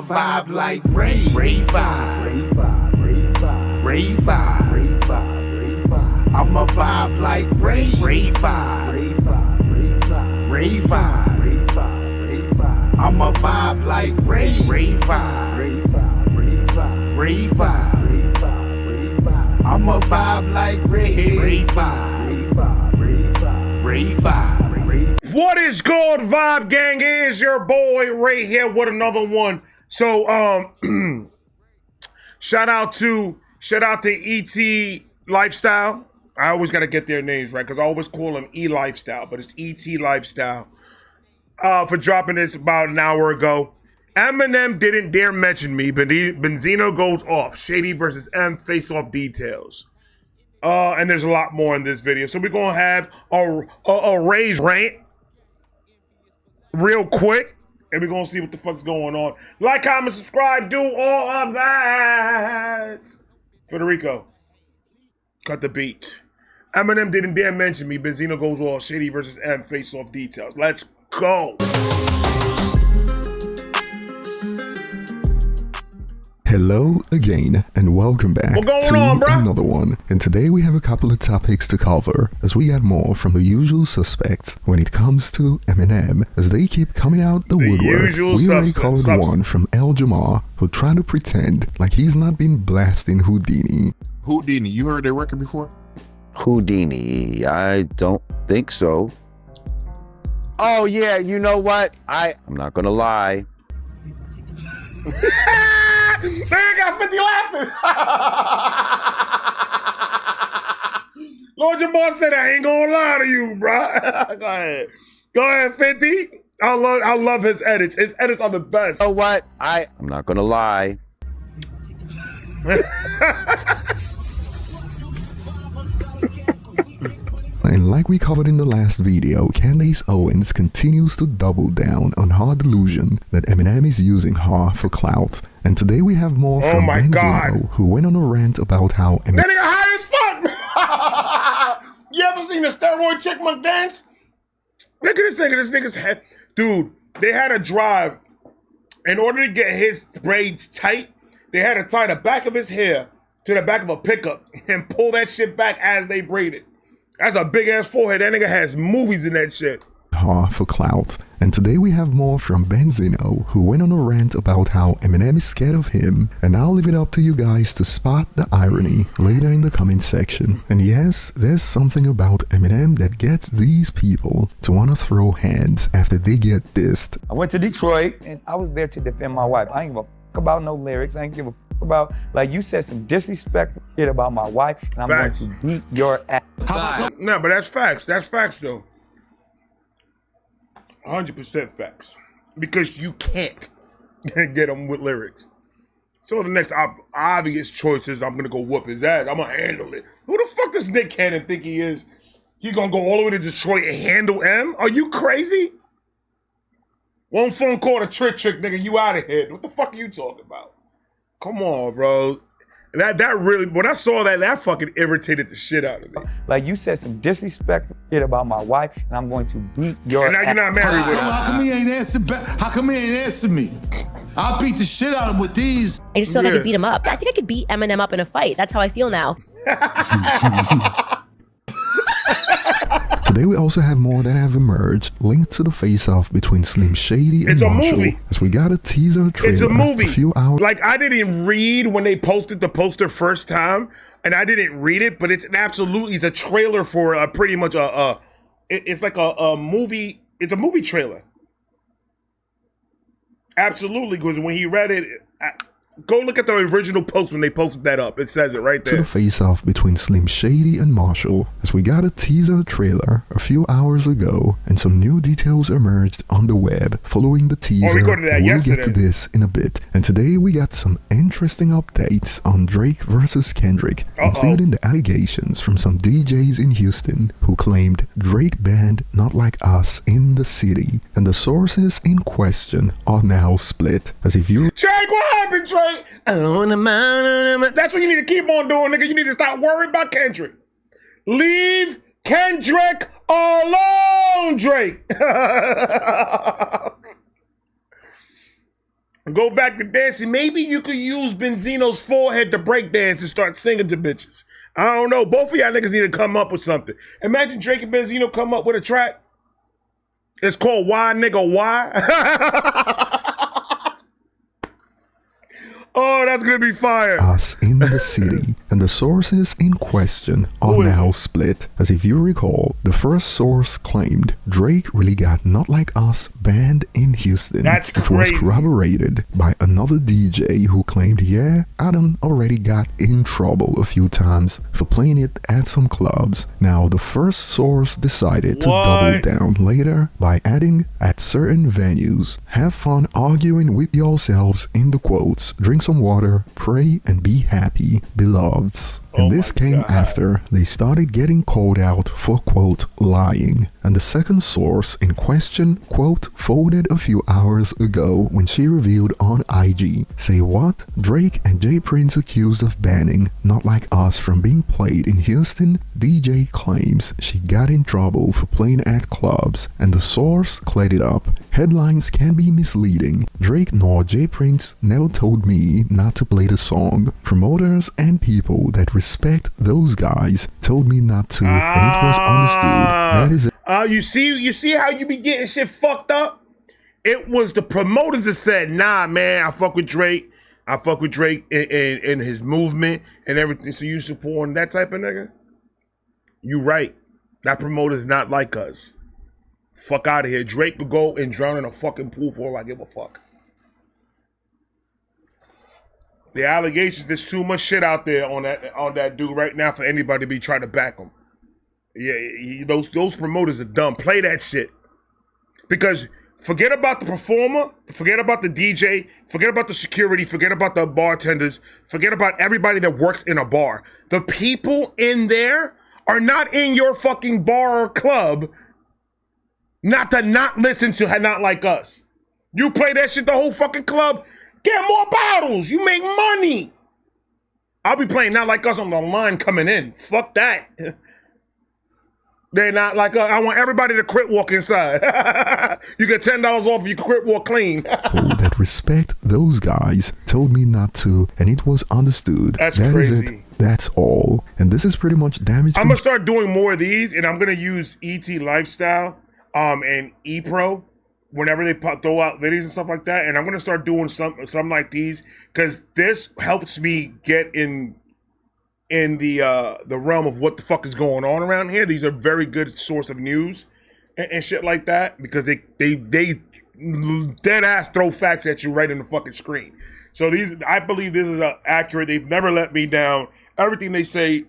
Vibe like Ray, Ray vibe, Ray vibe, Ray vibe, Ray vibe, Ray vibe, Ray vibe. I'm a vibe like Ray, Ray vibe, Ray vibe, Ray vibe, Ray vibe, Ray vibe, Ray vibe. I'm a vibe like Ray, Ray vibe, Ray vibe, Ray vibe, Ray vibe, Ray vibe, Ray vibe. I'm a vibe like Ray, Ray vibe, Ray vibe, Ray vibe, Ray vibe, Ray. What is good, Vibe Gang? It is your boy Ray here with another one. So shout out to ET Lifestyle. I always gotta get their names right because I always call them E Lifestyle, but it's ET Lifestyle. For dropping this about an hour ago. Eminem didn't dare mention me, but Benzino goes off. Shady versus M face-off details. And there's a lot more in this video. So we're gonna have a Ray's rant real quick. And we're gonna see what the fuck's going on. Like, comment, subscribe, do all of that. Federico, cut the beat. Eminem didn't dare mention me. Benzino goes off. Shady versus M face-off details. Let's go. Hello again and welcome back to another one. And today we have a couple of topics to cover as we got more from the usual suspects when it comes to Eminem as they keep coming out the woodwork. We already covered one from El Jamar who tried to pretend like he's not been blasting Houdini. Houdini, you heard that record before? Houdini, I don't think so. Oh yeah, you know what? I'm not gonna lie. They got 50 laughing. Lord Jamar said, I ain't gonna lie to you, bro. Go ahead, 50. I love his edits. His edits are the best. You know what? I'm not gonna lie. And like we covered in the last video, Candace Owens continues to double down on her delusion that Eminem is using her for clout. And today we have more from Benzino, who went on a rant about how Eminem... That nigga high as fuck! You ever seen the steroid chickmunk dance? Look at this nigga, this nigga's head. Dude, they had to drive. In order to get his braids tight, they had to tie the back of his hair to the back of a pickup and pull that shit back as they braided. That's a big ass forehead. That nigga has movies in that shit. For clout. And today we have more from Benzino, who went on a rant about how Eminem is scared of him, and I'll leave it up to you guys to spot the irony later in the comment section. And yes, there's something about Eminem that gets these people to want to throw hands after they get dissed. I went to Detroit and I was there to defend my wife. I ain't give a fuck about no lyrics. I ain't give a fuck about, like, you said some disrespectful shit about my wife, and I'm going to beat your ass. No, but that's facts. That's facts, though. 100% facts. Because you can't get them with lyrics. So the next obvious choice is I'm going to go whoop his ass. I'm going to handle it. Who the fuck does Nick Cannon think he is? He going to go all the way to Detroit and handle M? Are you crazy? One phone call to trick, nigga. You out of here. What the fuck are you talking about? Come on, bro. That really, when I saw that fucking irritated the shit out of me. Like, you said some disrespectful shit about my wife, and I'm going to beat your ass. And now you're not married with her. How come he ain't answer back? How come he ain't answer me? I'll beat the shit out of him with these. I just feel like I could beat him up. I think I could beat Eminem up in a fight. That's how I feel now. Today we also have more that have emerged linked to the face-off between Slim Shady and Marshall. Movie. As we got a teaser trailer. It's a movie. A few hours. Like, I didn't read when they posted the poster first time, and I didn't read it, but it's a trailer for pretty much it's like a movie. It's a movie trailer. Absolutely, because when he read it, go look at the original post when they posted that up. It says it right there. To the face-off between Slim Shady and Marshall, as we got a teaser trailer a few hours ago, and some new details emerged on the web following the teaser. We'll get to this in a bit. And today we got some interesting updates on Drake versus Kendrick, including the allegations from some DJs in Houston who claimed Drake banned Not Like Us in the city, and the sources in question are now split. As if you... Drake, what happened, Drake? That's what you need to keep on doing, nigga. You need to stop worrying about Kendrick. Leave Kendrick alone, Drake. Go back to dancing. Maybe you could use Benzino's forehead to break dance and start singing to bitches. I don't know. Both of y'all niggas need to come up with something. Imagine Drake and Benzino come up with a track. It's called Why Nigga Why. Oh, that's gonna be fire. Us in the city, and the sources in question are now split. As if you recall, the first source claimed Drake really got Not Like Us banned in Houston. That's which crazy. was corroborated by another DJ who claimed, yeah, Adam already got in trouble a few times for playing it at some clubs. Now, the first source decided to double down later by adding, at certain venues, have fun arguing with yourselves in the quotes, drink some water, pray, and be happy, beloveds. And this came after they started getting called out for, quote, lying. And the second source in question, quote, folded a few hours ago when she revealed on IG, say what? Drake and J Prince accused of banning Not Like Us from being played in Houston. DJ claims she got in trouble for playing at clubs, and the source cleared it up. Headlines can be misleading. Drake nor J Prince never told me not to play the song. Promoters and people that respect those guys told me not to, and it was understood. That is it. You see how you be getting shit fucked up? It was the promoters that said, nah, man, I fuck with Drake. I fuck with Drake in his movement and everything. So you supporting that type of nigga? You right. That promoter's not like us. Fuck out of here. Drake could go and drown in a fucking pool for all I give a fuck. The allegations, there's too much shit out there on that dude right now for anybody to be trying to back him. Yeah, those promoters are dumb. Play that shit. Because forget about the performer, forget about the DJ, forget about the security, forget about the bartenders, forget about everybody that works in a bar. The people in there are not in your fucking bar or club not to not listen to Not Like Us. You play that shit the whole fucking club, get more bottles, you make money. I'll be playing Not Like Us on the line coming in. Fuck that. They're not like us. I want everybody to crit walk inside. You get $10 off if you crit walk clean. People that respect those guys told me not to, and it was understood. That's that crazy. Is it. That's all. And this is pretty much damage. I'm gonna start doing more of these, and I'm gonna use ET Lifestyle and ePro whenever they throw out videos and stuff like that. And I'm gonna start doing some like these because this helps me get in the realm of what the fuck is going on around here. These are very good source of news and shit like that because they dead ass throw facts at you right in the fucking screen. So I believe this is accurate. They've never let me down. Everything they say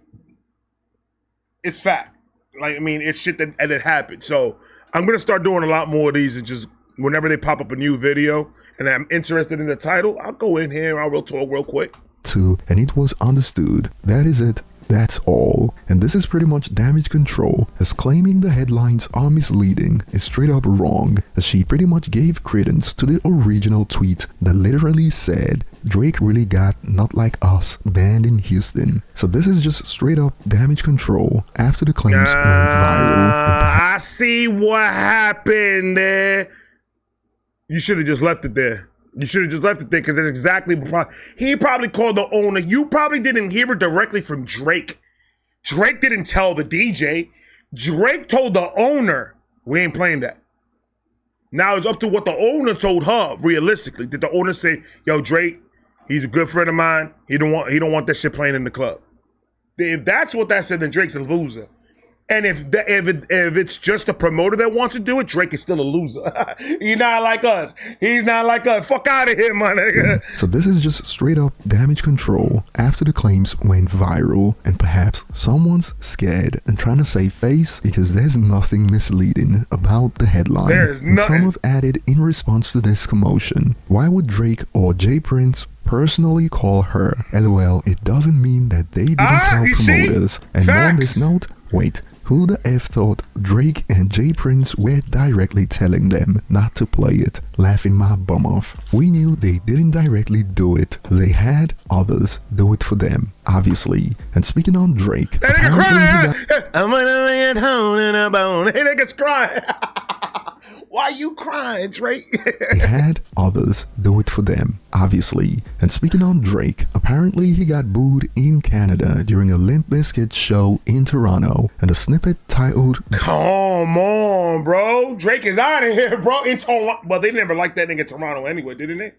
is fact. Like, I mean, it's shit that it happened. So I'm gonna start doing a lot more of these, and just whenever they pop up a new video and I'm interested in the title, I'll go in here and I'll talk real quick. And it was understood. That is it. That's all. And this is pretty much damage control, as claiming the headlines are misleading is straight up wrong, as she pretty much gave credence to the original tweet that literally said Drake really got Not Like Us banned in Houston. So this is just straight up damage control after the claims went viral. I see what happened there. You should have just left it there. You should have just left it there because that's exactly the problem. He probably called the owner. You probably didn't hear it directly from Drake. Drake didn't tell the DJ. Drake told the owner, we ain't playing that. Now it's up to what the owner told her, realistically. Did the owner say, yo, Drake, he's a good friend of mine. He don't want that shit playing in the club. If that's what that said, then Drake's a loser. And if it's just a promoter that wants to do it, Drake is still a loser. He's not like us. He's not like us. Fuck out of here, my nigga. So this is just straight up damage control after the claims went viral, and perhaps someone's scared and trying to save face because there's nothing misleading about the headline. There's and nothing. Some have added in response to this commotion, why would Drake or J Prince personally call her? LOL, it doesn't mean that they didn't tell promoters. See? And Facts. on this note, wait. Who the F thought Drake and J Prince were directly telling them not to play it? Laughing my bum off. We knew they didn't directly do it. They had others do it for them, obviously. And speaking on Drake, That nigga crying. I'm gonna get home in a bone. Hey, nigga's crying. Why you crying, Drake? They had others do it for them, obviously. And speaking on Drake, apparently he got booed in Canada during a Limp Bizkit show in Toronto, and a snippet titled Come on, bro. Drake is out of here, bro. In Toronto. Well, they never liked that nigga in Toronto anyway, didn't they?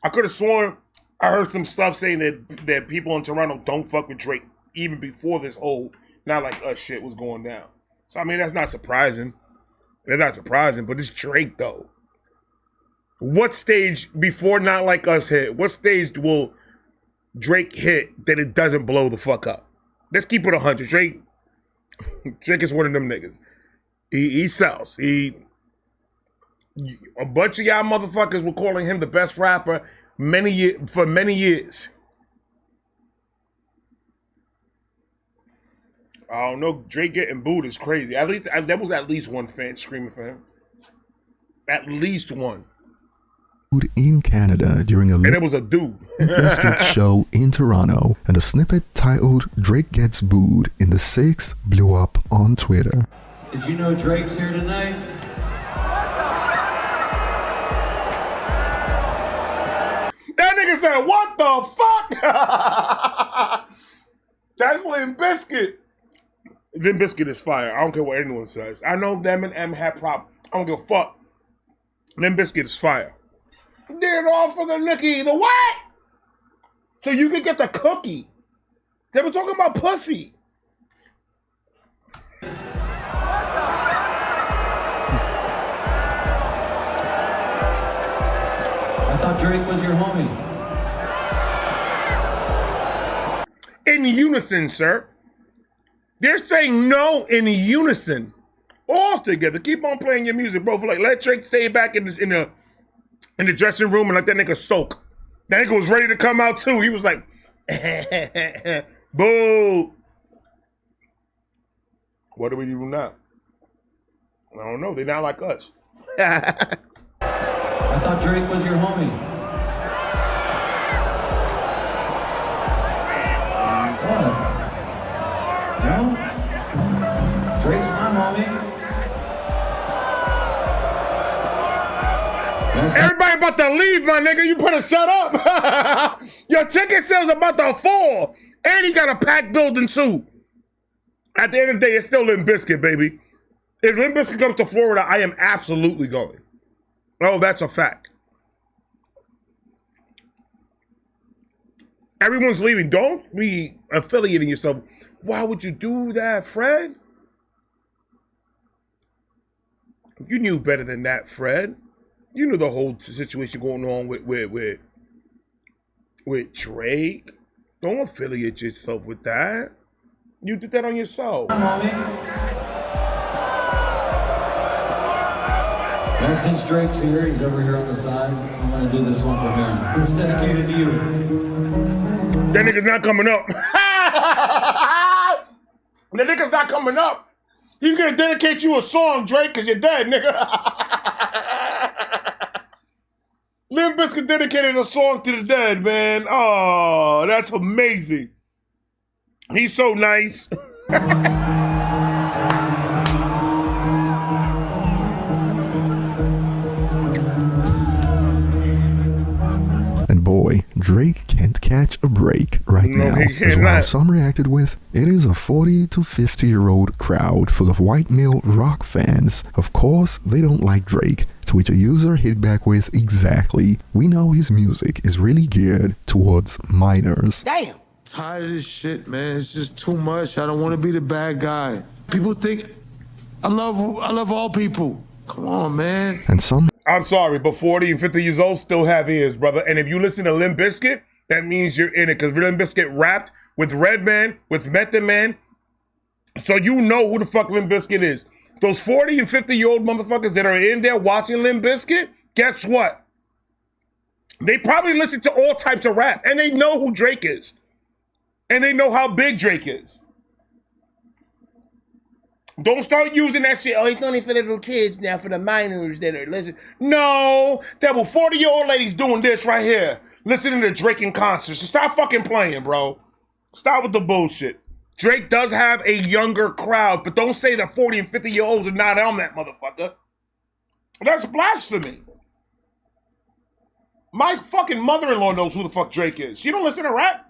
I could have sworn I heard some stuff saying that people in Toronto don't fuck with Drake even before this whole not like us shit was going down. So, I mean, that's not surprising. That's not surprising, but it's Drake, though. What stage before Not Like Us hit, what stage will Drake hit that it doesn't blow the fuck up? Let's keep it 100. Drake is one of them niggas. He sells. A bunch of y'all motherfuckers were calling him the best rapper for many years. I don't know. Drake getting booed is crazy. At least there was at least one fan screaming for him. At least one. In Canada during a and it was a dude Bizkit show in Toronto, and a snippet titled "Drake Gets Booed" in the 6 blew up on Twitter. Did you know Drake's here tonight? That nigga said, "What the fuck?" That's Limp Bizkit. Limp Bizkit is fire. I don't care what anyone says. I know them and M had problems. I don't give a fuck. Limp Bizkit is fire. Did it all for the nookie. The what? So you can get the cookie. They were talking about pussy. I thought Drake was your homie. In unison, sir. They're saying no in unison. All together. Keep on playing your music, bro. Let Drake stay back in the dressing room and let that nigga soak. That nigga was ready to come out too. He was like, boo. What do we do now? I don't know. They're not like us. I thought Drake was your homie. What? No? Drake's my homie. Everybody about to leave, my nigga. You better shut up. Your ticket sales about to fall. And he got a packed building too. At the end of the day, it's still Limp Bizkit, baby. If Limp Bizkit comes to Florida, I am absolutely going. Oh, that's a fact. Everyone's leaving. Don't be affiliating yourself. Why would you do that, Fred? You knew better than that, Fred. You knew the whole situation going on with Drake. Don't affiliate yourself with that. You did that on yourself. And since Drake's here, he's over here on the side. I'm gonna do this one for him. It's dedicated to you. That nigga's not coming up. The nigga's not coming up. He's gonna dedicate you a song, Drake, because you're dead, nigga. Limp Bizkit dedicated a song to the dead, man. Oh, that's amazing. He's so nice. And boy, Drake can't catch a break right now. As while some reacted with, it is a 40 to 50-year-old crowd full of white male rock fans. Of course, they don't like Drake. To which a user hit back with, exactly, we know his music is really geared towards minors. Damn! Tired of this shit, man. It's just too much. I don't want to be the bad guy. People think I love all people. Come on, man. And some... I'm sorry, but 40 and 50 years old still have ears, brother. And if you listen to Limp Bizkit, that means you're in it. Because Limp Bizkit rapped with Redman, with Method Man. So you know who the fuck Limp Bizkit is. Those 40 and 50-year-old motherfuckers that are in there watching Limp Bizkit, guess what? They probably listen to all types of rap. And they know who Drake is. And they know how big Drake is. Don't start using that shit. Oh, it's only for the little kids now, for the minors that are listening. No, there were 40-year-old ladies doing this right here, listening to Drake in concert. So stop fucking playing, bro. Stop with the bullshit. Drake does have a younger crowd, but don't say that 40 and 50-year-olds are not on that motherfucker. That's blasphemy. My fucking mother-in-law knows who the fuck Drake is. She don't listen to rap.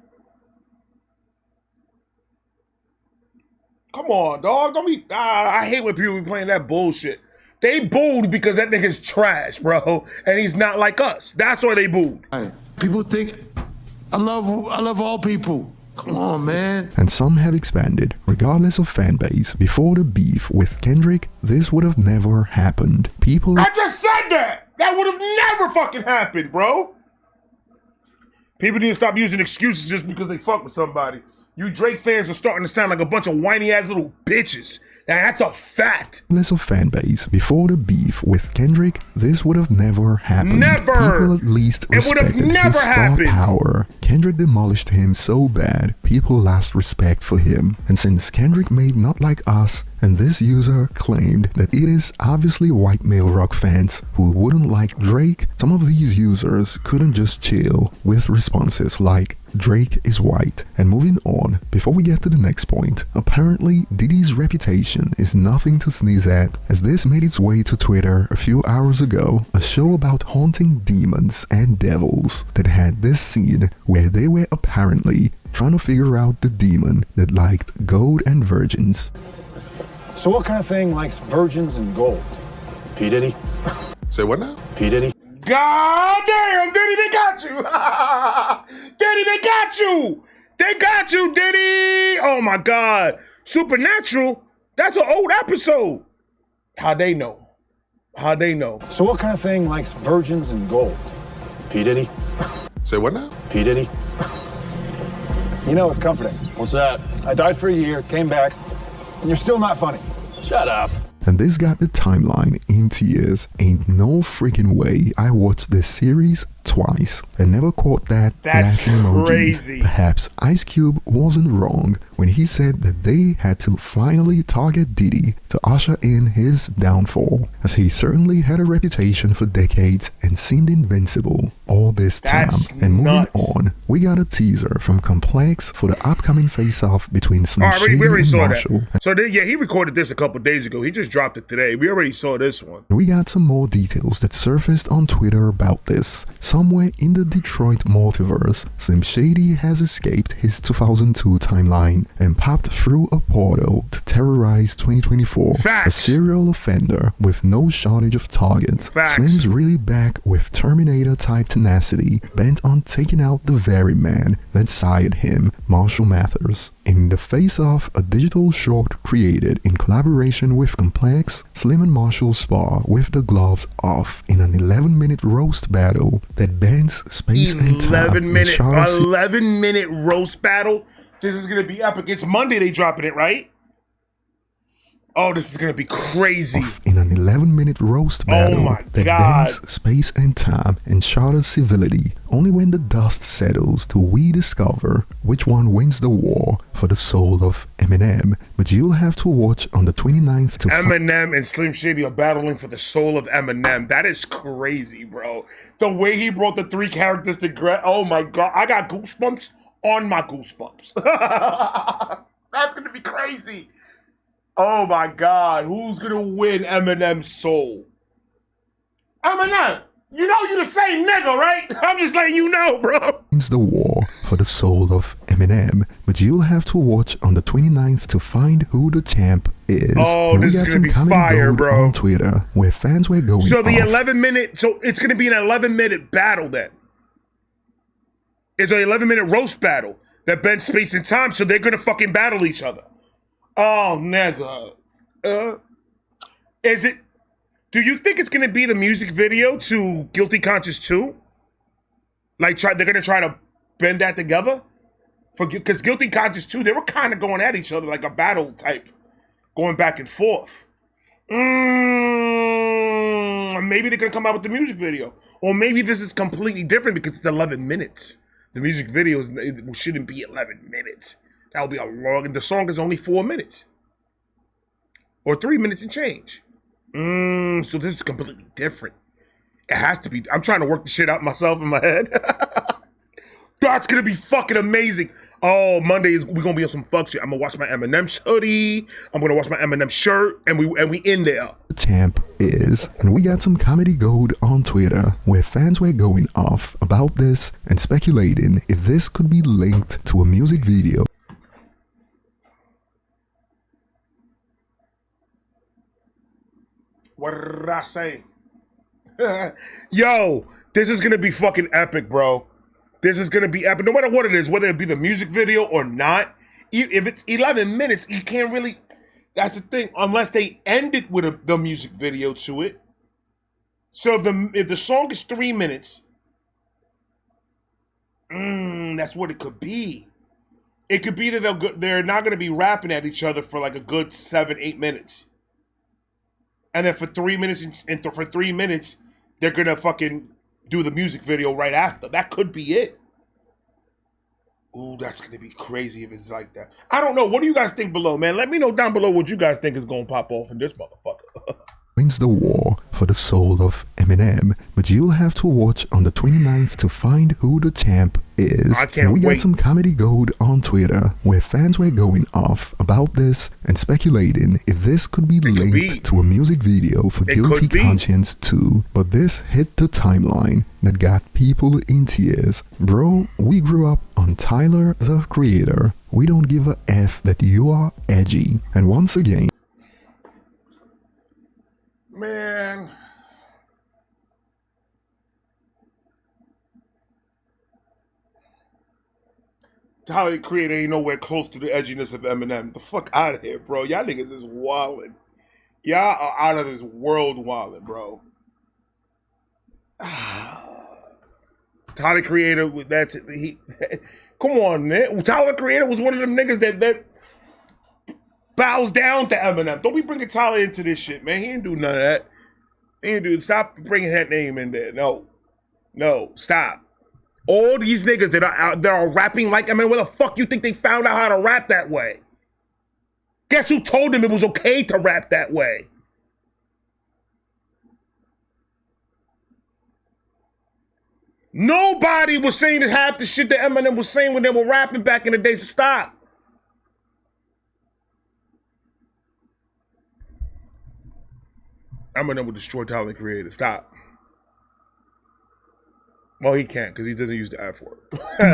Come on, dog. Don't be. I hate when people be playing that bullshit. They booed because that nigga's trash, bro, and he's not like us. That's why they booed. People think I love all people. Come on, man. And some have expanded, regardless of fan base. Before the beef with Kendrick, this would have never happened. People. I just said that. That would have never fucking happened, bro. People need to stop using excuses just because they fuck with somebody. You Drake fans are starting to sound like a bunch of whiny-ass little bitches. That's a fact. Less of fan base. Before the beef with Kendrick, this would have never happened. Never. People at least respected his star power. Kendrick demolished him so bad, people lost respect for him. And since Kendrick made Not Like Us, and this user claimed that it is obviously white male rock fans who wouldn't like Drake, some of these users couldn't just chill with responses like, Drake is white. And moving on, before we get to the next point, apparently Diddy's reputation is nothing to sneeze at, as this made its way to Twitter a few hours ago, a show about haunting demons and devils that had this scene where they were apparently trying to figure out the demon that liked gold and virgins. So what kind of thing likes virgins and gold? P. Diddy? Say what now? P. Diddy? God damn, Diddy, they got you. Diddy, they got you. They got you, Diddy. Oh my God. Supernatural, that's an old episode. How'd they know? How'd they know? So what kind of thing likes virgins and gold? P. Diddy? Say what now? P. Diddy? You know, it's comforting. What's that? I died for a year, came back, and you're still not funny. Shut up. And this got the timeline in tears. Ain't no freaking way I watched this series twice and never caught that laughing emojis. Crazy. Perhaps Ice Cube wasn't wrong when he said that they had to finally target Diddy to usher in his downfall, as he certainly had a reputation for decades and seemed invincible all this time. And moving on, we got a teaser from Complex for the upcoming face-off between Slim Shady and Marshall. So yeah, he recorded this a couple days ago. He just dropped it today. We already saw this one. We got some more details that surfaced on Twitter about this. Somewhere in the Detroit multiverse, Slim Shady has escaped his 2002 timeline and popped through a portal to terrorize 2024. Facts. A serial offender with no shortage of targets. Facts. Slim's really back with Terminator-type tenacity, bent on taking out the very man that sired him, Marshall Mathers. In the face-off, a digital short created in collaboration with Complex, Slim and Marshall spar with the gloves off in an 11-minute roast battle that bends space and time. 11-minute roast battle. This is gonna be epic. It's Monday they dropping it, right? Oh, this is gonna be crazy. In an 11-minute roast battle that God. bends space and time and shatters civility. Only when the dust settles do we discover which one wins the war for the soul of Eminem. But you'll have to watch on the 29th to Eminem and Slim Shady are battling for the soul of Eminem. That is crazy, bro. The way he brought the three characters together. Oh my God, I got goosebumps on my goosebumps. That's gonna be crazy. Oh my God, who's gonna win Eminem's soul? Eminem, you know you the same nigga, right? I'm just letting you know, bro. Wins the war for the soul of Eminem, but you'll have to watch on the 29th to find who the champ is. Oh, and this is gonna be fire, bro. On Twitter, where fans were going So the off. 11-minute, so it's gonna be an 11-minute battle then. It's an 11-minute roast battle that bends space and time, so they're gonna fucking battle each other. Oh, nigga. Is it? Do you think it's gonna be the music video to Guilty Conscience 2? Like, they're gonna try to bend that together? Because Guilty Conscience 2, they were kind of going at each other like a battle type, going back and forth. Maybe they're gonna come out with the music video, or maybe this is completely different because it's 11 minutes. The music video it shouldn't be 11 minutes. That would be a long, and the song is only 4 minutes. Or 3 minutes and change. So this is completely different. It has to be. I'm trying to work the shit out myself in my head. That's gonna be fucking amazing. Oh, Monday we're gonna be on some fuck shit. I'm gonna watch my Eminem hoodie. I'm gonna watch my Eminem shirt, and we in there. champ is, and we got some comedy gold on Twitter where fans were going off about this and speculating if this could be linked to a music video. What did I say? Yo, this is gonna be fucking epic, bro. This is gonna be epic. No matter what it is, whether it be the music video or not, if it's 11 minutes, you can't really. That's the thing, unless they end it with the music video to it. So if the song is 3 minutes, that's what it could be. It could be that they're not going to be rapping at each other for like a good 7-8 minutes, and then for 3 minutes for 3 minutes, they're gonna fucking do the music video right after. That could be it. Ooh, that's gonna be crazy if it's like that. I don't know. What do you guys think below, man? Let me know down below what you guys think is gonna pop off in this motherfucker. Wins the war for the soul of Eminem, but you'll have to watch on the 29th to find who the champ is. I can't and we wait. got some comedy gold on Twitter where fans were going off about this and speculating if this could be linked to a music video for Guilty Conscience 2. But this hit the timeline that got people in tears. Bro, we grew up on Tyler, the Creator. We don't give a F that you are edgy. And once again, Man. Tyler, the Creator, ain't nowhere close to the edginess of Eminem. The fuck out of here, bro. Y'all niggas is wildin'. Y'all are out of this world wildin', bro. Tyler, the Creator, that's it. Come on, man. Tyler, the Creator was one of them niggas that bows down to Eminem. Don't be bringing Tyler into this shit, man. He didn't do none of that. He didn't do. Stop bringing that name in there. No, stop. All these niggas that are rapping like Eminem, where the fuck you think they found out how to rap that way? Guess who told them it was okay to rap that way? Nobody was saying half the shit that Eminem was saying when they were rapping back in the day, so stop. Eminem will destroy Tyler, the Creator. Stop. Well, he can't because he doesn't use the F word.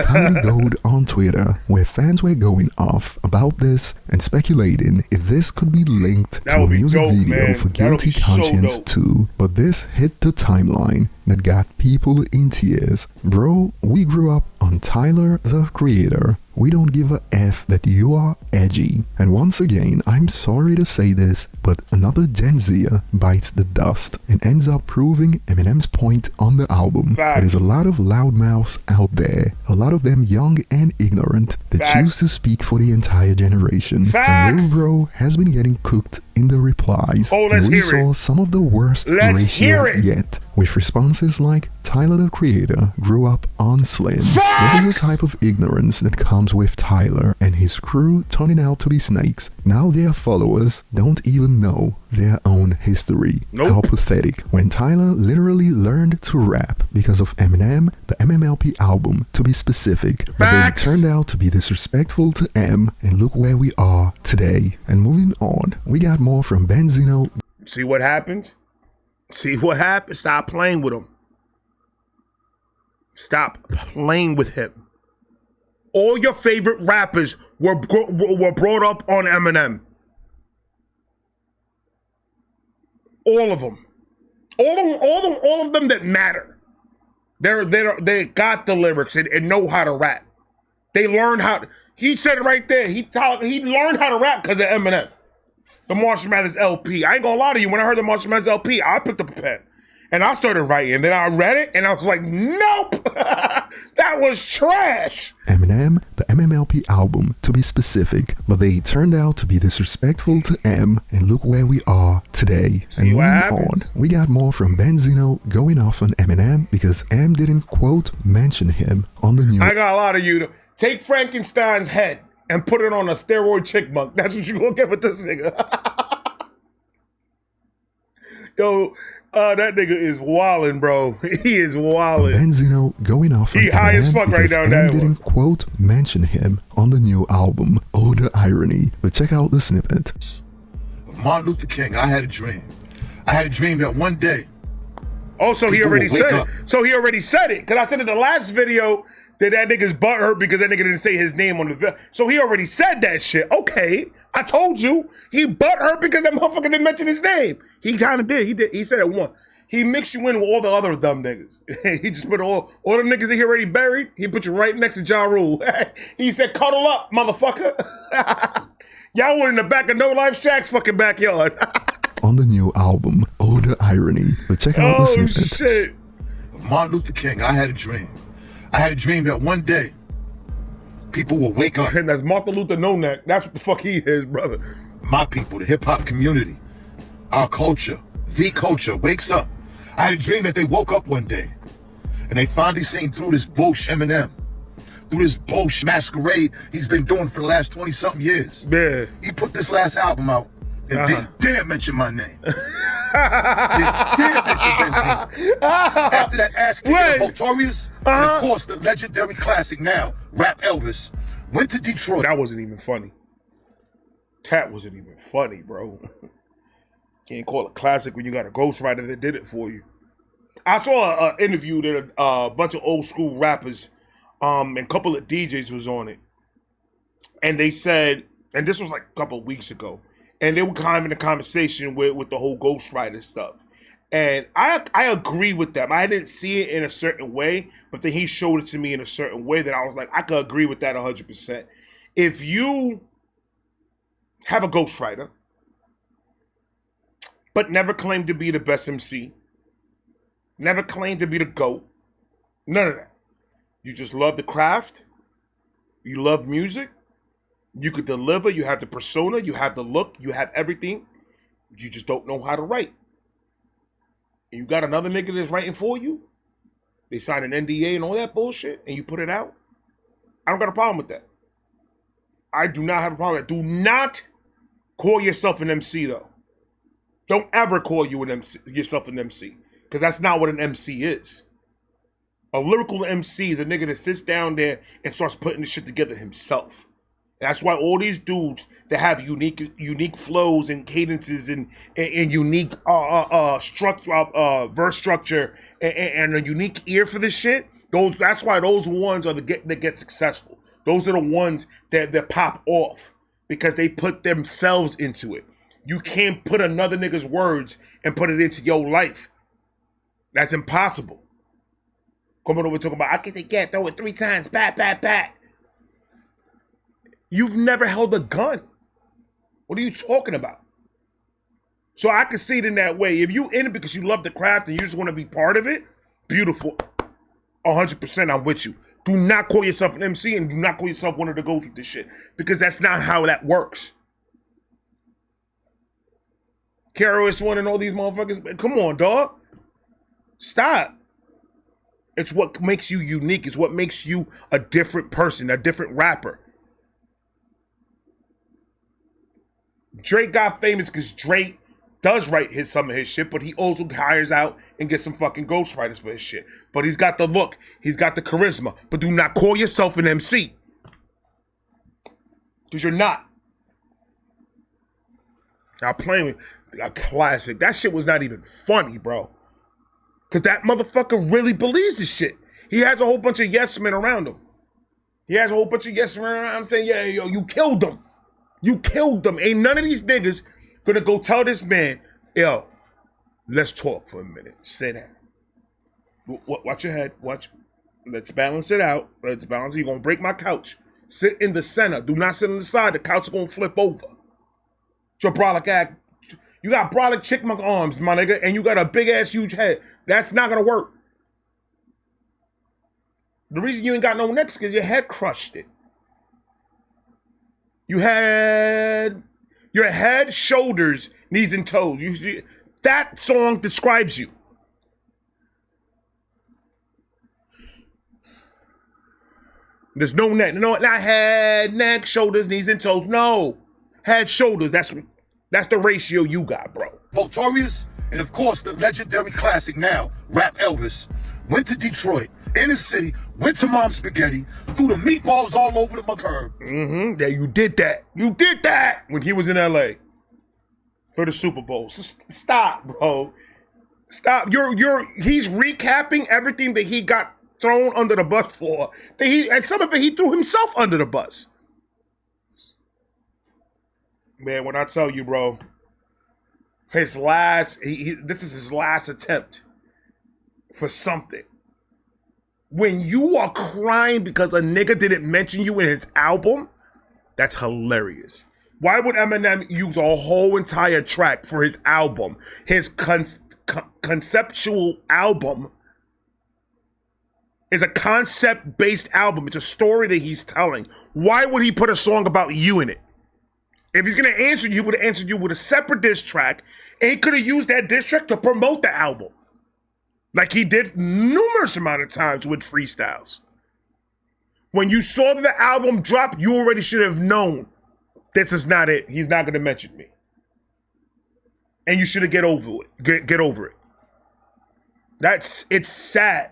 Comedy gold on Twitter where fans were going off about this and speculating if this could be linked to a music video for Guilty Conscience 2. But this hit the timeline that got people in tears. Bro, we grew up on Tyler, the Creator. We don't give a F that you are edgy. And once again, I'm sorry to say this, but another Gen Zer bites the dust and ends up proving Eminem's point on the album. There's a lot of loudmouths out there, a lot of them young and ignorant that choose to speak for the entire generation. And Lil Bro has been getting cooked in the replies. And we saw some of the worst ratio yet, with responses like, Tyler, the Creator grew up on Slim. This is the type of ignorance that comes with Tyler and his crew turning out to be snakes. Now their followers don't even know their own history. How pathetic, when Tyler literally learned to rap because of Eminem, the MMLP album to be specific, but then turned out to be disrespectful to M, and look where we are today. And moving on, we got more from Benzino. See what happens? See what happens? Stop playing with him. Stop playing with him. All your favorite rappers were brought up on Eminem. All of them. All of them that matter. They got the lyrics and know how to rap. They learned how. He said it right there. He learned how to rap because of Eminem. The Marshall Mathers LP. I ain't gonna lie to you. When I heard the Marshall Mathers LP, I picked up a pen and I started writing. Then I read it and I was like, nope, that was trash. Eminem, the MMLP album to be specific, but they turned out to be disrespectful to M, and look where we are today. And moving on, we got more from Benzino going off on Eminem because M didn't quote mention him on the new. I got a lot of you to take Frankenstein's head and put it on a steroid chickmunk. That's what you gonna get with this nigga. Yo, that nigga is wildin', bro. He is wildin'. Benzino going off on He high as fuck right now. M didn't quote mention him on the new album. Oh, the irony. But check out the snippet. Martin Luther King, I had a dream. I had a dream that one day. Oh, so he already said it. So he already said it. Because I said in the last video that nigga's butthurt because that nigga didn't say his name on the video. So he already said that shit. Okay, I told you. He butthurt because that motherfucker didn't mention his name. He kind of did. He said it once. He mixed you in with all the other dumb niggas. He just put all the niggas that he already buried. He put you right next to Ja Rule. He said, cuddle up, motherfucker. Y'all were in the back of No Life Shaq's fucking backyard. On the new album, Oh the Irony. But check out the snippet. Oh shit. Martin Luther King, I had a dream. I had a dream that one day people will wake up. And that's Martin Luther No-Neck. That's what the fuck he is, brother. My people, the hip hop community, our culture, the culture wakes up. I had a dream that they woke up one day and they finally seen through this bullshit Eminem, through this bullshit masquerade he's been doing for the last 20-something years. Yeah. He put this last album out and didn't mention my name. Didn't mention Benzine. After that ass kick of Notorious, and of course the legendary classic now, Rap Elvis, went to Detroit. That wasn't even funny. That wasn't even funny, bro. Can't call it classic when you got a ghostwriter that did it for you. I saw an interview that a bunch of old school rappers and a couple of DJs was on it. And they said, and this was like a couple of weeks ago, and they were kind of in a conversation with the whole ghostwriter stuff. And I agree with them. I didn't see it in a certain way, but then he showed it to me in a certain way that I was like, I could agree with that 100%. If you have a ghostwriter, but never claimed to be the best MC, never claimed to be the GOAT, none of that. You just love the craft, you love music, you could deliver, you have the persona, you have the look, you have everything, you just don't know how to write. And you got another nigga that's writing for you, they sign an NDA and all that bullshit, and you put it out. I don't got a problem with that. I do not have a problem with that. Do not call yourself an MC though. Don't ever call you yourself an MC, because that's not what an MC is. A lyrical MC is a nigga that sits down there and starts putting the shit together himself. That's why all these dudes that have unique flows and cadences and unique verse structure and a unique ear for this shit. That's why those ones are that get successful. Those are the ones that pop off because they put themselves into it. You can't put another nigga's words and put it into your life. That's impossible. Come on over talking about, I can throw it 3 times, bat. You've never held a gun. What are you talking about? So I can see it in that way. If you in it because you love the craft and you just want to be part of it, beautiful. 100% I'm with you. Do not call yourself an MC and do not call yourself one of the ghosts with this shit, because that's not how that works. KRS-One and all these motherfuckers, come on, dog. Stop. It's what makes you unique. It's what makes you a different person, a different rapper. Drake got famous because Drake does write some of his shit, but he also hires out and gets some fucking ghostwriters for his shit. But he's got the look, he's got the charisma. But do not call yourself an MC, because you're not. Now playing with a classic. That shit was not even funny, bro. Because that motherfucker really believes this shit. He has a whole bunch of yes men around him. Saying, yeah, yo, you killed them. You killed them. Ain't none of these niggas gonna go tell this man, yo, let's talk for a minute. Sit down. Watch your head. Watch. Let's balance it out. You're gonna break my couch. Sit in the center. Do not sit on the side. The couch is gonna flip over. Your brolic act. You got brolic chickmunk arms, my nigga, and you got a big ass huge head. That's not gonna work. The reason you ain't got no neck is because your head crushed it. You had your head, shoulders, knees, and toes. You see, that song describes you. There's no neck. No, not head, neck, shoulders, knees, and toes. No. Head, shoulders. That's the ratio you got, bro. Notorious, and of course the legendary classic now, Rap Elvis, went to Detroit, inner city, went to Mom's Spaghetti, threw the meatballs all over the curb. Yeah, you did that. You did that when he was in LA. for the Super Bowl. So stop, bro. Stop. He's recapping everything that he got thrown under the bus for. And some of it he threw himself under the bus. Man, when I tell you, bro, this is his last attempt for something. When you are crying because a nigga didn't mention you in his album, that's hilarious. Why would Eminem use a whole entire track for his album, his conceptual album? Is a concept-based album. It's a story that he's telling. Why would he put a song about you in it? If he's gonna answer you, he would have answered you with a separate diss track, and he could have used that diss track to promote the album. Like he did numerous amount of times with freestyles. When you saw that the album dropped, you already should have known this is not it. He's not gonna mention me. And you should have get over it. Get over it. It's sad.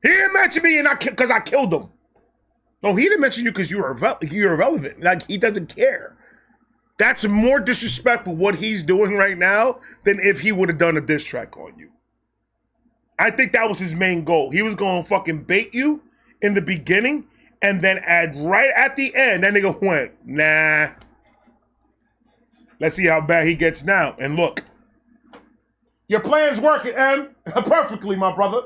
He didn't mention me because I killed him. No, he didn't mention you because you're irrelevant. Like, he doesn't care. That's more disrespectful what he's doing right now than if he would have done a diss track on you. I think that was his main goal. He was going to fucking bait you in the beginning, and then right at the end, that nigga went, nah. Let's see how bad he gets now. And look, your plan's working, M. Perfectly, my brother.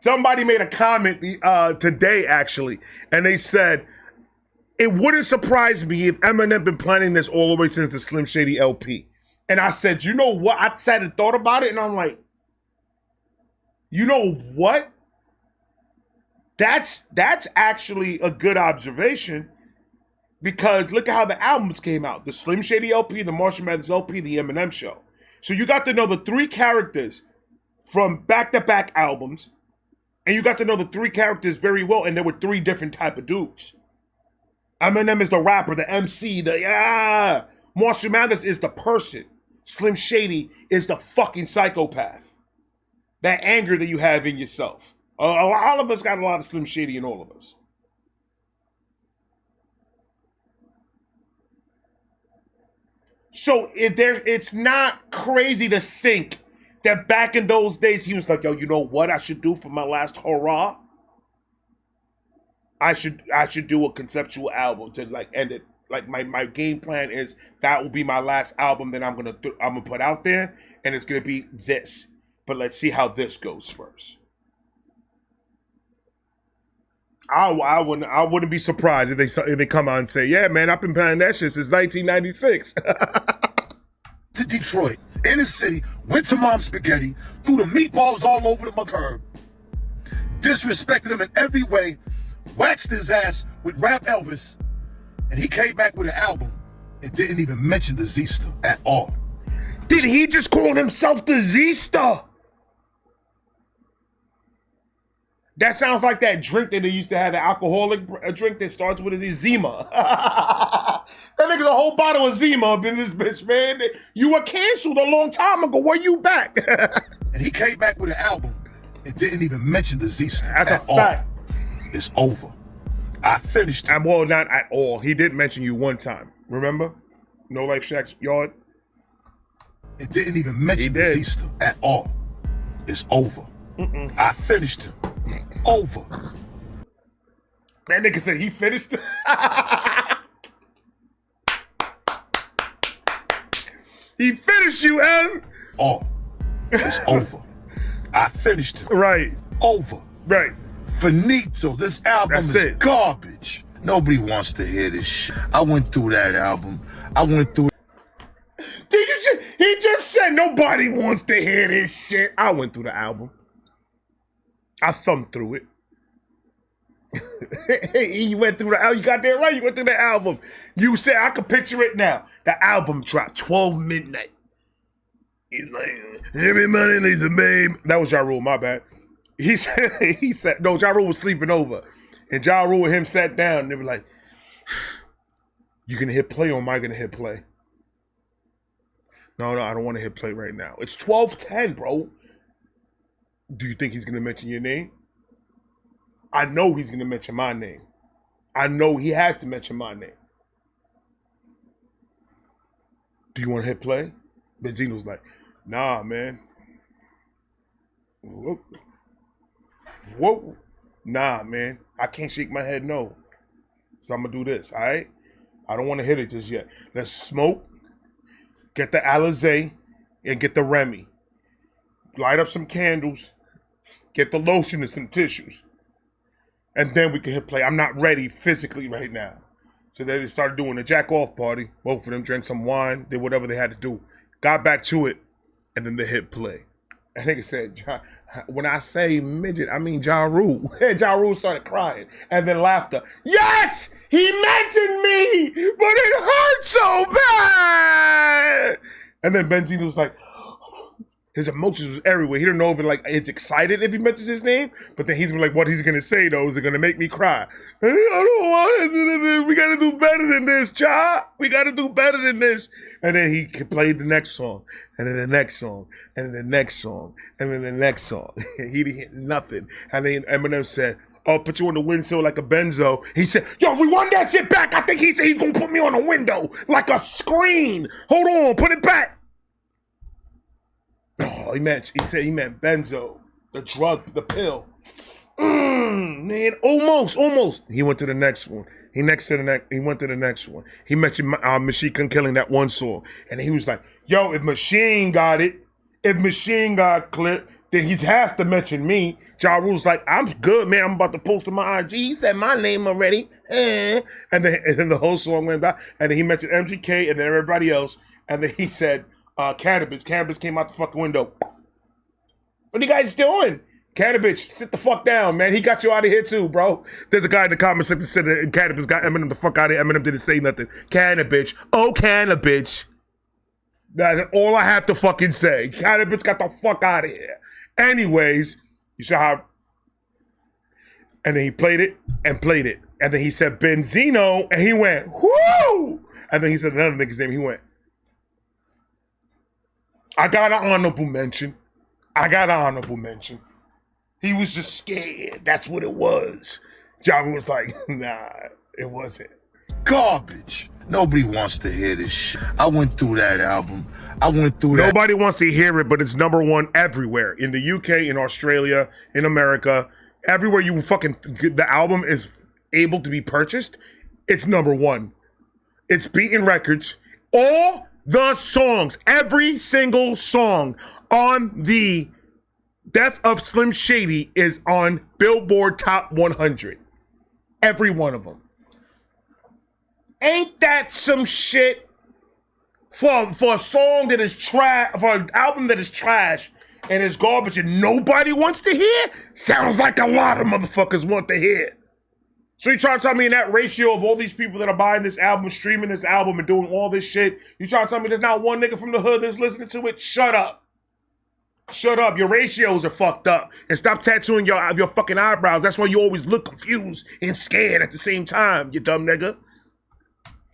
Somebody made a comment today, actually, and they said, it wouldn't surprise me if Eminem been planning this all the way since the Slim Shady LP. And I said, you know what? I sat and thought about it, and I'm like, you know what? That's actually a good observation, because look at how the albums came out. The Slim Shady LP, the Marshall Mathers LP, the Eminem Show. So you got to know the three characters from back-to-back albums, and you got to know the three characters very well, and there were three different type of dudes. Eminem is the rapper, the MC, Marshall Mathers is the person. Slim Shady is the fucking psychopath. That anger that you have in yourself. All of us got a lot of Slim Shady in all of us. So it's not crazy to think that back in those days, he was like, yo, you know what I should do for my last hurrah? I should do a conceptual album to like end it. Like my game plan is that will be my last album that I'm gonna put out there, and it's gonna be this. But let's see how this goes first. I wouldn't be surprised if they come out and say, yeah, man, I've been playing that shit since 1996. To Detroit, in the city, went to Mom's Spaghetti, threw the meatballs all over the McCurb, disrespected him in every way, waxed his ass with Rap Elvis, and he came back with an album and didn't even mention the Z-Star at all. Did he just call himself the Z-Star? That sounds like that drink that they used to have, the alcoholic drink that starts with a Zima. That nigga's a whole bottle of Zima up in this bitch, man. You were canceled a long time ago. Were you back? And he came back with an album and didn't even mention the Z-Star. That's a fact. It's over. I finished it. Well, not at all. He did mention you one time. Remember? No Life Shack's yard? It didn't even mention the Z-Star at all. It's over. I finished him. Over. That nigga said he finished. He finished you, M. Oh, it's over. I finished him. Right. Over. Right. Finito. This album is garbage. Nobody wants to hear this shit. I went through that album. I went through. He just said nobody wants to hear this shit. I went through the album. I thumbed through it. You went through the album. You got that right. You went through the album. You said, I can picture it now. The album dropped 12 midnight. He's like, everybody needs a babe. That was Ja Rule, my bad. He said, no, Ja Rule was sleeping over. And Ja Rule and him sat down and they were like, you gonna hit play or am I gonna hit play? No, I don't want to hit play right now. It's 12:10, bro. Do you think he's going to mention your name? I know he's going to mention my name. I know he has to mention my name. do you want to hit play? Benzino's like, nah, man. Whoa. Nah, man. I can't shake my head no. So I'm going to do this, all right? I don't want to hit it just yet. Let's smoke, get the Alizé, and get the Remy. Light up some candles, get the lotion and some tissues. And then we can hit play. I'm not ready physically right now. So then they started doing a jack-off party. Both of them drank some wine, did whatever they had to do. Got back to it, and then they hit play. I think it said, when I say midget, I mean Ja Rule. Ja Rule started crying, and then laughter. Yes! He mentioned me, but it hurt so bad! And then Benzino was like, his emotions was everywhere. He didn't know if it's excited if he mentions his name, but then he's like, what he's gonna say though, is it gonna make me cry? I don't want to. We gotta do better than this, Ja. We gotta do better than this. And then he played the next song, and then the next song, and then the next song, and then the next song. He didn't hit nothing. And then Eminem said, "I'll put you on the windsill like a benzo." He said, "Yo, we want that shit back." I think he said he's gonna put me on a window like a screen. Hold on, put it back. Oh, he said he meant benzo, the drug, the pill. Man, almost. He went to the next one. He went to the next one. He mentioned Machine Gun Killing, that one song. And he was like, yo, if Machine got it, if Machine got clipped, then he has to mention me. Ja Rule's like, I'm good, man. I'm about to post on my IG. He said my name already. And then the whole song went by. And then he mentioned MGK and then everybody else. And then he said, Cannabis. Cannabis came out the fucking window. What are you guys doing? Cannabis, sit the fuck down, man. He got you out of here too, bro. There's a guy in the comments that said that Cannabis got Eminem the fuck out of here. Eminem didn't say nothing. Cannabis. Oh, Cannabis. That's all I have to fucking say. Cannabis got the fuck out of here. Anyways, you saw how... And then he played it. And then he said Benzino, and he went, whoo! And then he said another nigga's name, he went, I got an honorable mention. He was just scared. That's what it was. John was like, nah, it wasn't. Garbage. Nobody wants to hear this shit. I went through that album. Nobody wants to hear it, but it's number one everywhere. In the UK, in Australia, in America, everywhere you fucking, the album is able to be purchased, it's number one. It's beating records. All the songs, every single song on the Death of Slim Shady is on Billboard Top 100. Every one of them. Ain't that some shit for a song that is trash, for an album that is trash and is garbage and nobody wants to hear? Sounds like a lot of motherfuckers want to hear. So you trying to tell me in that ratio of all these people that are buying this album, streaming this album, and doing all this shit, you trying to tell me there's not one nigga from the hood that's listening to it? Shut up. Shut up. Your ratios are fucked up. And stop tattooing your fucking eyebrows. That's why you always look confused and scared at the same time, you dumb nigga.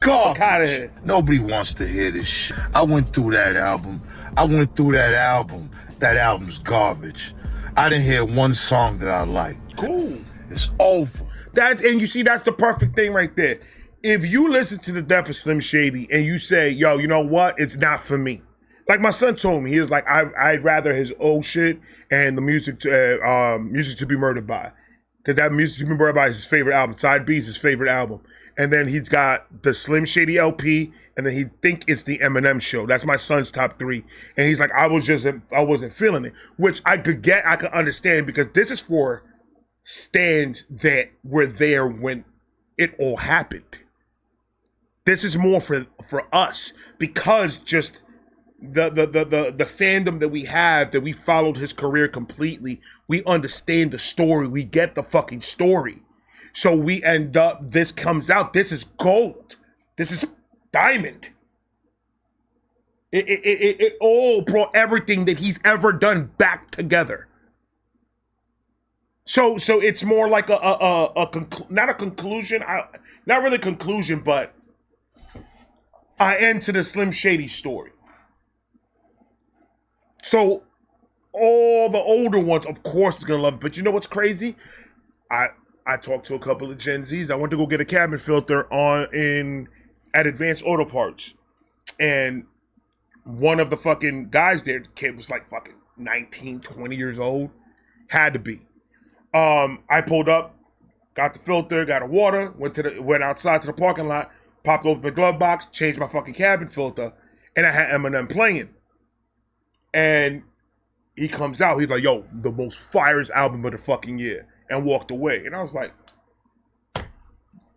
God, fuck out of here. Nobody wants to hear this shit. I went through that album. That album's garbage. I didn't hear one song that I liked. Cool. It's over. And you see, that's the perfect thing right there. If you listen to the Death of Slim Shady and you say, yo, you know what? It's not for me. Like my son told me, he was like, I'd rather his old shit and the music to Be Murdered By. Because that Music to Be Murdered By is his favorite album. Side B is his favorite album. And then he's got the Slim Shady LP, and then he think it's the Eminem show. That's my son's top 3. And he's like, I wasn't feeling it. Which I could understand, because this is for stands that were there when it all happened. This is more for us, because just the fandom that we have, that we followed his career completely, we understand the story, we get the fucking story. So we end up, this comes out, this is gold. This is diamond. It all brought everything that he's ever done back together. So it's more like not a conclusion, not really conclusion, but an end to the Slim Shady story. So all the older ones, of course, is gonna love it. But you know what's crazy? I talked to a couple of Gen Zs. I went to go get a cabin filter at Advanced Auto Parts, and one of the fucking guys there, the kid was like fucking 19, 20 years old. Had to be. I pulled up, got the filter, got a water, went outside to the parking lot, popped open the glove box, changed my fucking cabin filter, and I had Eminem playing. And he comes out, he's like, yo, the most fireest album of the fucking year, and walked away. And I was like,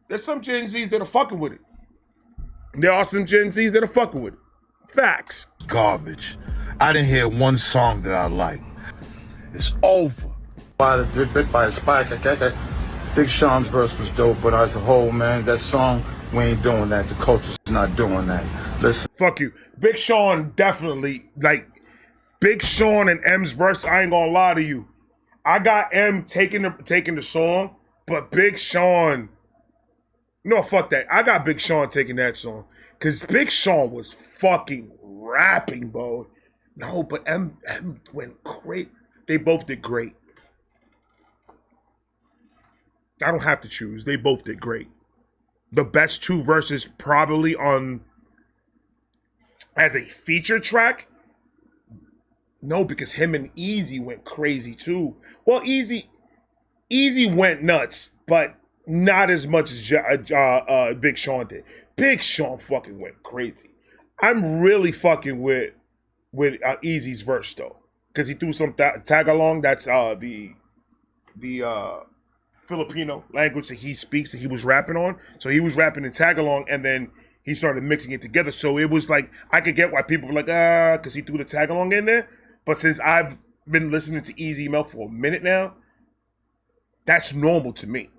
there's some Gen Zs that are fucking with it. There are some Gen Zs that are fucking with it. Facts. Garbage. I didn't hear one song that I like. It's over. Bit by a spike. Big Sean's verse was dope, but as a whole, man, that song, we ain't doing that. The culture's not doing that. Listen. Fuck you. Big Sean definitely, like, Big Sean and M's verse, I ain't gonna lie to you. I got M taking the song, but Big Sean, no, fuck that. I got Big Sean taking that song. Because Big Sean was fucking rapping, bro. No, but M went great. They both did great. I don't have to choose. They both did great. The best two verses probably on as a feature track. No, because him and Easy went crazy too. Well, Easy went nuts, but not as much as Big Sean did. Big Sean fucking went crazy. I'm really fucking with Easy's verse though, because he threw some tag along. That's the Filipino language that he speaks that he was rapping on. So he was rapping in tag-along, and then he started mixing it together. So it was like, I could get why people were like, because he threw the tag-along in there. But since I've been listening to Easy Mel for a minute now, that's normal to me.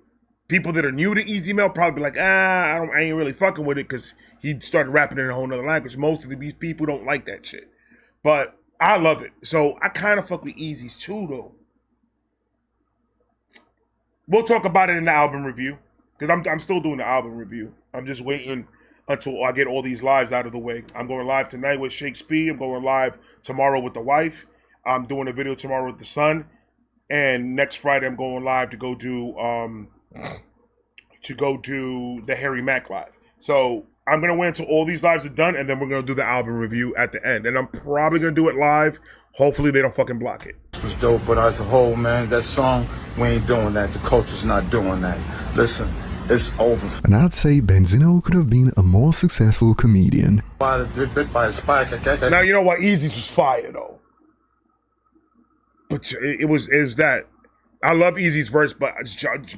People that are new to Easy Mel probably be like, I ain't really fucking with it because he started rapping in a whole nother language. Most of these people don't like that shit. But I love it. So I kind of fuck with Easy's too, though. We'll talk about it in the album review, because I'm still doing the album review. I'm just waiting until I get all these lives out of the way. I'm going live tonight with Shakespeare. I'm going live tomorrow with the wife. I'm doing a video tomorrow with the son. And next Friday I'm going live to go do the Harry Mack live. So I'm going to wait until all these lives are done, and then we're going to do the album review at the end. And I'm probably going to do it live. Hopefully they don't fucking block it. Was dope, but as a whole, man, that song, we ain't doing that. The culture's not doing that. Listen, it's over. And I'd say Benzino could have been a more successful comedian. Bit by a spike. Now, you know what? Easy's was fire, though. But it was that. I love Easy's verse, but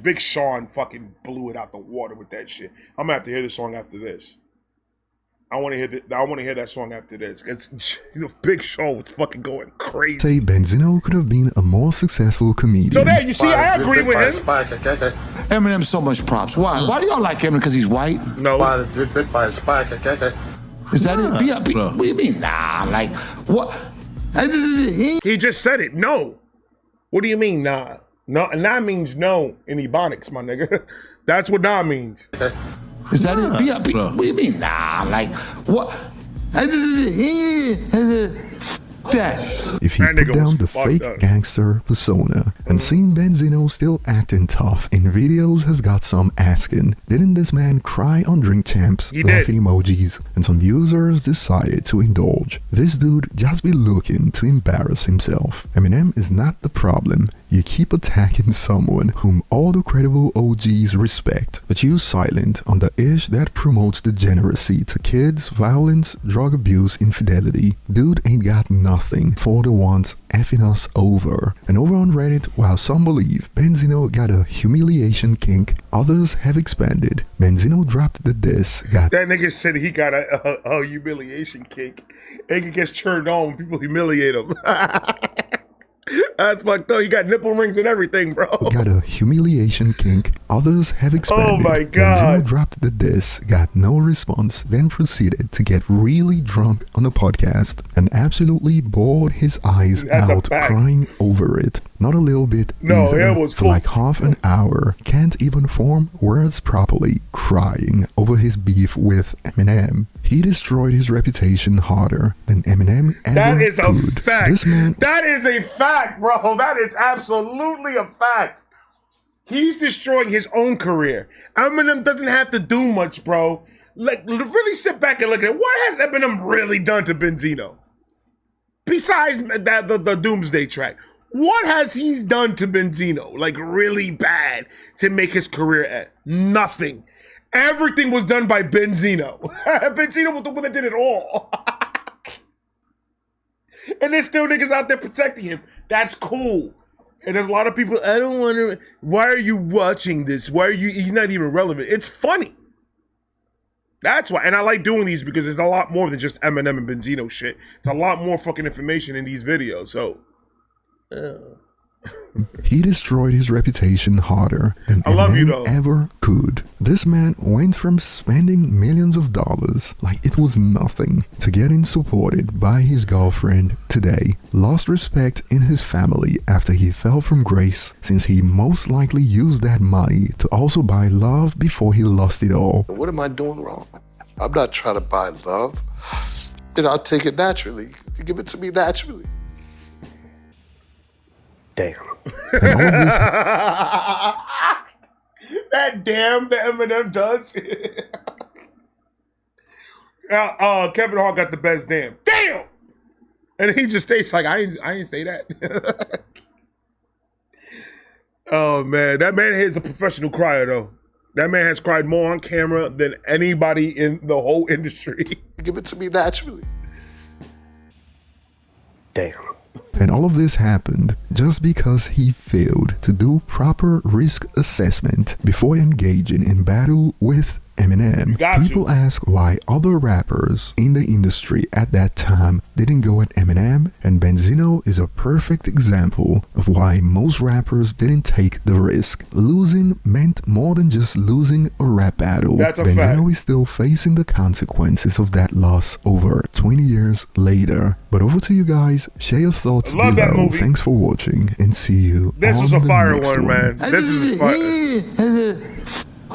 Big Sean fucking blew it out the water with that shit. I'm going to have to hear the song after this. I want to hear that song after this. It's Big Sean was fucking going crazy. Say Benzino could have been a more successful comedian. So there, you see, I agree with him. Eminem so much props. Why? Why do y'all like Eminem? Because he's white? No. Bit by a spike. Is that it? What do you mean? Nah, like what? He just said it. No. What do you mean? Nah. No. Nah means no in Ebonics, my nigga. That's what nah means. Is that it? What do you mean? Nah, like what? That. If he put down the fake gangster persona and seen Benzino still acting tough in videos has got some asking, didn't this man cry on Drink Champs, laughing emojis, and some users decided to indulge? This dude just be looking to embarrass himself. Eminem is not the problem. You keep attacking someone whom all the credible OGs respect, but you silent on the ish that promotes degeneracy to kids, violence, drug abuse, infidelity. Dude ain't got nothing for the ones effing us over. And over on Reddit, while some believe Benzino got a humiliation kink, others have expanded. Benzino dropped the diss. That nigga said he got a humiliation kink. Nigga gets turned on when people humiliate him. That's fucked up. You got nipple rings and everything, bro. Got a humiliation kink. Others have expanded. Oh my God. Benzino dropped the diss, got no response, then proceeded to get really drunk on a podcast and absolutely bored his eyes out crying over it. Not a little bit either. For like half an hour. Can't even form words properly. Crying over his beef with Eminem. He destroyed his reputation harder than Eminem ever That is a could. fact. This man, that is a fact, bro. That is absolutely a fact. He's destroying his own career. Eminem doesn't have to do much, bro. like really sit back and look at it. What has Eminem really done to Benzino? Besides that, the Doomsday track, what has he done to Benzino? Like really bad to make his career end? Nothing. Everything was done by Benzino. Benzino was the one that did it all. And there's still niggas out there protecting him. That's cool. And there's a lot of people, I don't want to, why are you watching this? Why are you, he's not even relevant. It's funny. That's why. And I like doing these because there's a lot more than just Eminem and Benzino shit. It's a lot more fucking information in these videos. So, He destroyed his reputation harder than Eminem ever could. This man went from spending millions of dollars like it was nothing to getting supported by his girlfriend today. Lost respect in his family after he fell from grace, since he most likely used that money to also buy love before he lost it all. What am I doing wrong? I'm not trying to buy love. Then I'll take it naturally. You give it to me naturally. Damn. That damn that Eminem does. Kevin Hart got the best damn. Damn! And he just stays like, I ain't say that. Oh man, that man is a professional crier though. That man has cried more on camera than anybody in the whole industry. Give it to me naturally. Damn. And all of this happened just because he failed to do proper risk assessment before engaging in battle with Eminem. People ask why other rappers in the industry at that time didn't go at Eminem, and Benzino is a perfect example of why most rappers didn't take the risk. Losing meant more than just losing a rap battle. That's a Benzino fact. is still facing the consequences of that loss over 20 years later. But over to you guys, share your thoughts I love that below. movie. Thanks for watching and see you This on was a the fire next one, man. This is a fire.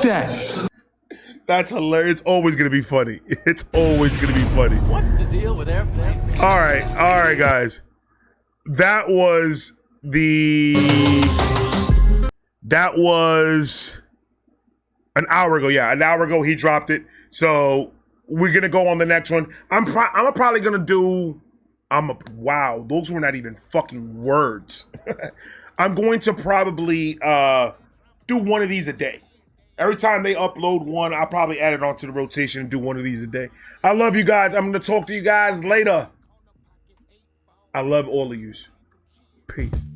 That. That's hilarious. It's always gonna be funny. It's always gonna be funny. What's the deal with airplane? All right, guys. That was an hour ago. Yeah, an hour ago he dropped it. So we're gonna go on the next one. I'm probably gonna do. Wow, those were not even fucking words. I'm going to probably do one of these a day. Every time they upload one, I'll probably add it onto the rotation and do one of these a day. I love you guys. I'm going to talk to you guys later. I love all of you. Peace.